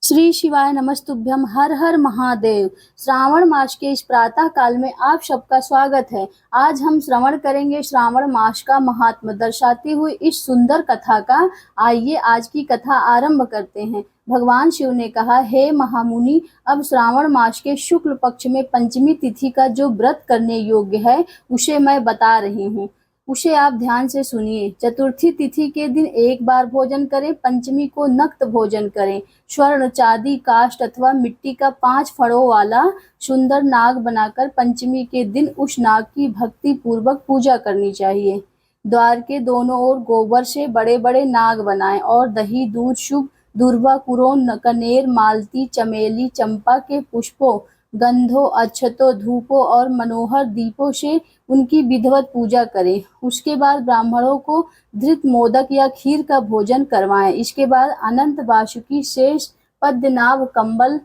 श्री शिवाय नमस्तुभ्यम। हर हर महादेव। श्रावण मास के इस प्रातः काल में आप सबका स्वागत है। आज हम श्रवण करेंगे श्रावण मास का महात्म्य दर्शाती हुई इस सुंदर कथा का। आइए आज की कथा आरंभ करते हैं। भगवान शिव ने कहा, हे महामुनि, अब श्रावण मास के शुक्ल पक्ष में पंचमी तिथि का जो व्रत करने योग्य है उसे मैं बता रही हूँ, उसे आप ध्यान से सुनिए। चतुर्थी तिथि के दिन एक बार भोजन करें, पंचमी को नक्त भोजन करें। स्वर्ण, चांदी, काष्ठ अथवा मिट्टी का 5 फड़ों वाला सुंदर नाग बनाकर पंचमी के दिन उस नाग की भक्ति पूर्वक पूजा करनी चाहिए। द्वार के दोनों ओर गोबर से बड़े बड़े नाग बनाएं और दही, दूध, शुभ दूर्वा, कुरों, कनेर, मालती, चमेली, चंपा के पुष्पों, गंधों, अक्षतों, धूपों और मनोहर दीपों से उनकी विधिवत पूजा करें। उसके बाद ब्राह्मणों को धृत मोदक या खीर का भोजन करवाएं। इसके बाद अनंत वासुकी, शेष, पद्मनाभ, कंबल,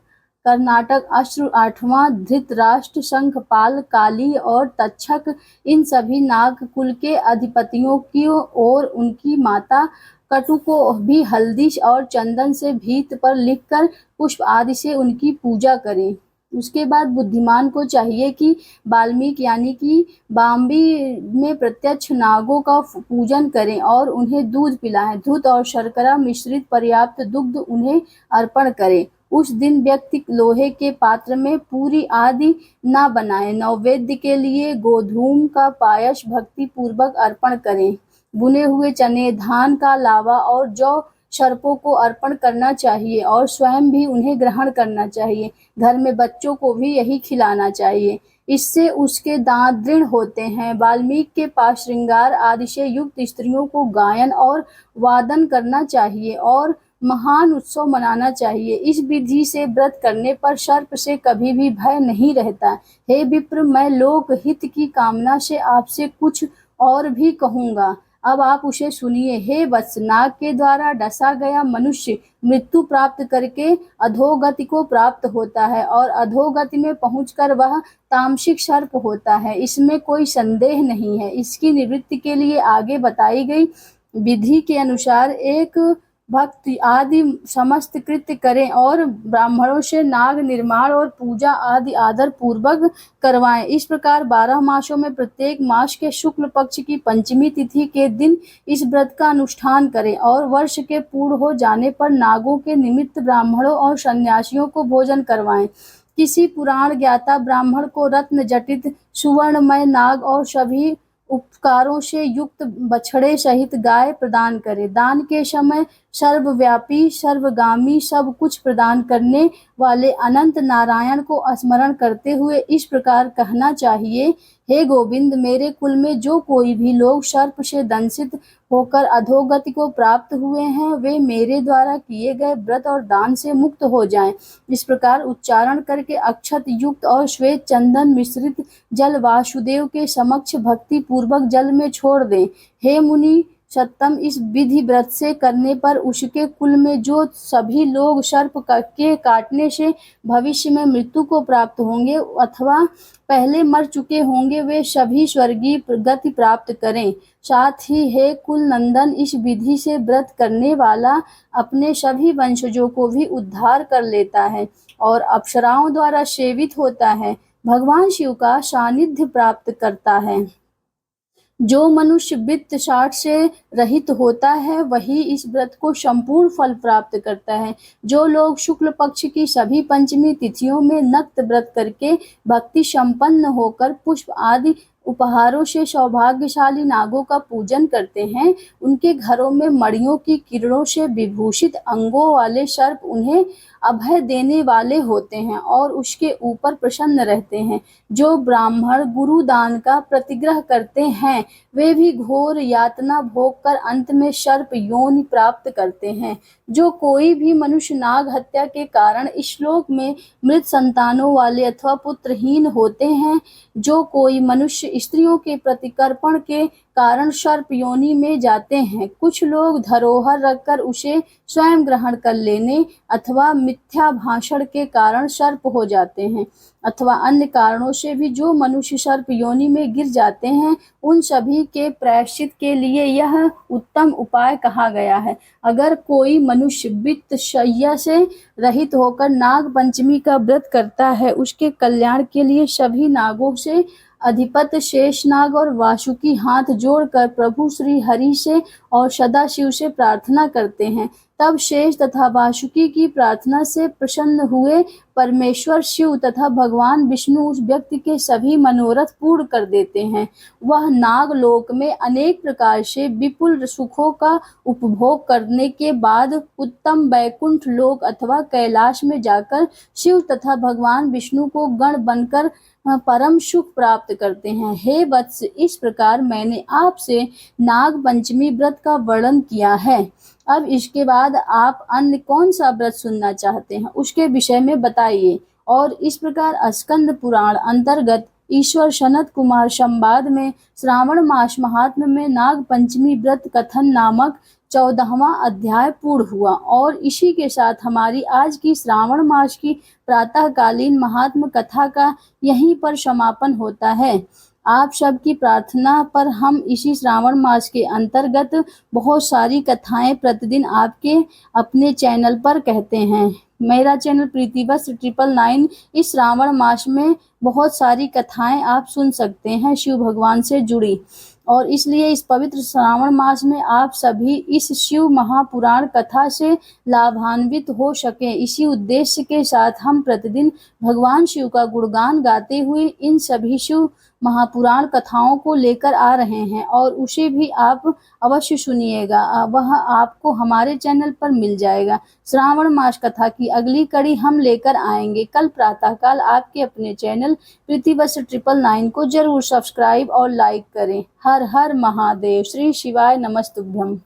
कर्नाटक, अश्रु, आठवां, धृतराष्ट्र, शंखपाल, काली और तक्षक, इन सभी नाग कुल के अधिपतियों की और उनकी माता कटु को भी हल्दी और चंदन से भीत पर लिखकर पुष्प आदि से उनकी पूजा करें। उसके बाद बुद्धिमान को चाहिए कि वाल्मीकि यानी कि बाम्बी में प्रत्यक्ष नागों का पूजन करें और उन्हें दूध पिलाएं। दूध और शर्करा मिश्रित पर्याप्त दुग्ध उन्हें अर्पण करें। उस दिन व्यक्ति लोहे के पात्र में पूरी आदि न बनाएं। नैवेद्य के लिए गोधूम का पायस भक्ति पूर्वक अर्पण करें। बुने हुए चने, धान का लावा और जौ सर्पों को अर्पण करना चाहिए और स्वयं भी उन्हें ग्रहण करना चाहिए। घर में बच्चों को भी यही खिलाना चाहिए, इससे उसके दांत दृढ़ होते हैं। वाल्मीकि के पास श्रृंगार आदि से युक्त स्त्रियों को गायन और वादन करना चाहिए और महान उत्सव मनाना चाहिए। इस विधि से व्रत करने पर सर्प से कभी भी भय नहीं रहता। हे विप्र, मैं लोक हित की कामना से आपसे कुछ और भी कहूँगा, अब आप उसे सुनिए। हे वत्स, नाग के द्वारा डसा गया मनुष्य मृत्यु प्राप्त करके अधोगति को प्राप्त होता है और अधोगति में पहुंचकर वह तामसिक सर्प होता है, इसमें कोई संदेह नहीं है। इसकी निवृत्ति के लिए आगे बताई गई विधि के अनुसार एक भक्त आदि समस्त कृत्य करें और ब्राह्मणों से नाग निर्माण और पूजा आदि आदर पूर्वक करवाएं। इस प्रकार 12 मासों में प्रत्येक मास के शुक्ल पक्ष की पंचमी तिथि के दिन इस व्रत का अनुष्ठान करें और वर्ष के पूर्ण हो जाने पर नागों के निमित्त ब्राह्मणों और सन्यासियों को भोजन करवाएं। किसी पुराण ज्ञाता ब्राह्मण को रत्न जटित सुवर्णमय नाग और सभी उपकारों से युक्त बछड़े सहित गाय प्रदान करे। दान के समय सर्वव्यापी, सर्वगामी, सब कुछ प्रदान करने वाले अनंत नारायण को स्मरण करते हुए इस प्रकार कहना चाहिए, हे गोविंद, मेरे कुल में जो कोई भी लोग सर्प से दंशित होकर अधोगति को प्राप्त हुए हैं, वे मेरे द्वारा किए गए व्रत और दान से मुक्त हो जाएं। इस प्रकार उच्चारण करके अक्षत युक्त और श्वेत चंदन मिश्रित जल वासुदेव के समक्ष भक्ति पूर्वक जल में छोड़ दें। हे मुनि सत्तम, इस विधि व्रत से करने पर उसके कुल में जो सभी लोग सर्प के काटने से भविष्य में मृत्यु को प्राप्त होंगे अथवा पहले मर चुके होंगे, वे सभी स्वर्गीय गति प्राप्त करें। साथ ही हे कुल नंदन, इस विधि से व्रत करने वाला अपने सभी वंशजों को भी उद्धार कर लेता है और अप्सराओं द्वारा सेवित होता है, भगवान शिव का सानिध्य प्राप्त करता है। जो मनुष्य वित्त साठ से रहित होता है वही इस व्रत को संपूर्ण फल प्राप्त करता है। जो लोग शुक्ल पक्ष की सभी पंचमी तिथियों में नक्त व्रत करके भक्ति संपन्न होकर पुष्प आदि उपहारों से सौभाग्यशाली नागों का पूजन करते हैं, उनके घरों में मणियों की किरणों से विभूषित अंगों वाले सर्प उन्हें अभय देने वाले होते हैं और उसके ऊपर प्रसन्न रहते हैं। जो ब्राह्मण गुरु दान का प्रतिग्रह करते हैं, वे भी घोर यातना भोग कर अंत में सर्प योनि प्राप्त करते हैं। जो कोई भी मनुष्य नाग हत्या के कारण इस श्लोक में मृत संतानों वाले अथवा पुत्रहीन होते हैं, जो कोई मनुष्य स्त्रियों के प्रतिकर्पण के कारण सर्प योनि में जाते हैं। कुछ लोग धरोहर रखकर उसे स्वयं ग्रहण कर लेने अथवा मिथ्या भाषण के कारण सर्प हो जाते हैं अथवा अन्य कारणों से भी जो मनुष्य सर्प योनि में गिर जाते हैं, उन सभी के प्रायश्चित के लिए यह उत्तम उपाय कहा गया है। अगर कोई मनुष्य वित्त शय्या से रहित होकर नाग पंचमी का व्रत करता है, उसके कल्याण के लिए सभी नागों से अधिपति शेषनाग और वासुकी हाथ जोड़कर प्रभु श्री हरि से और सदाशिव से प्रार्थना करते हैं। तब शेष तथा वासुकी की प्रार्थना से प्रसन्न हुए परमेश्वर शिव तथा भगवान विष्णु उस व्यक्ति के सभी मनोरथ पूर्ण कर देते हैं। वह नागलोक में अनेक प्रकार से विपुल सुखों का उपभोग करने के बाद उत्तम वैकुंठ लोक अथवा कैलाश में जाकर शिव तथा भगवान विष्णु को गण बनकर परम सुख प्राप्त करते हैं। हे वत्स, इस प्रकार मैंने आपसे नाग पंचमी व्रत का वर्णन किया है। अब इसके बाद आप अन्य कौन सा व्रत सुनना चाहते हैं, उसके विषय में बताइए। और इस प्रकार स्कंद पुराण अंतर्गत ईश्वर सनत कुमार संवाद में श्रावण मास महात्म्य में नाग पंचमी व्रत कथन नामक 14वां अध्याय पूर्ण हुआ। और इसी के साथ हमारी आज की श्रावण मास की प्रातःकालीन महात्म कथा का यहीं पर समापन होता है। आप सबकी प्रार्थना पर हम इसी श्रावण मास के अंतर्गत बहुत सारी कथाएं प्रतिदिन आपके अपने चैनल पर कहते हैं। मेरा चैनल प्रीतिवत्स 999 इस श्रावण मास में बहुत सारी कथाएं आप सुन सकते हैं शिव भगवान से जुड़ी, और इसलिए इस पवित्र श्रावण मास में आप सभी इस शिव महापुराण कथा से लाभान्वित हो सके, इसी उद्देश्य के साथ हम प्रतिदिन भगवान शिव का गुणगान गाते हुए इन सभी शिव महापुराण कथाओं को लेकर आ रहे हैं, और उसे भी आप अवश्य सुनिएगा। वह आपको हमारे चैनल पर मिल जाएगा। श्रावण मास कथा की अगली कड़ी हम लेकर आएंगे कल प्रातःकाल। आपके अपने चैनल प्रीतिवत्स 999 को जरूर सब्सक्राइब और लाइक करें। हर हर महादेव। श्री शिवाय नमस्तुभ्यम।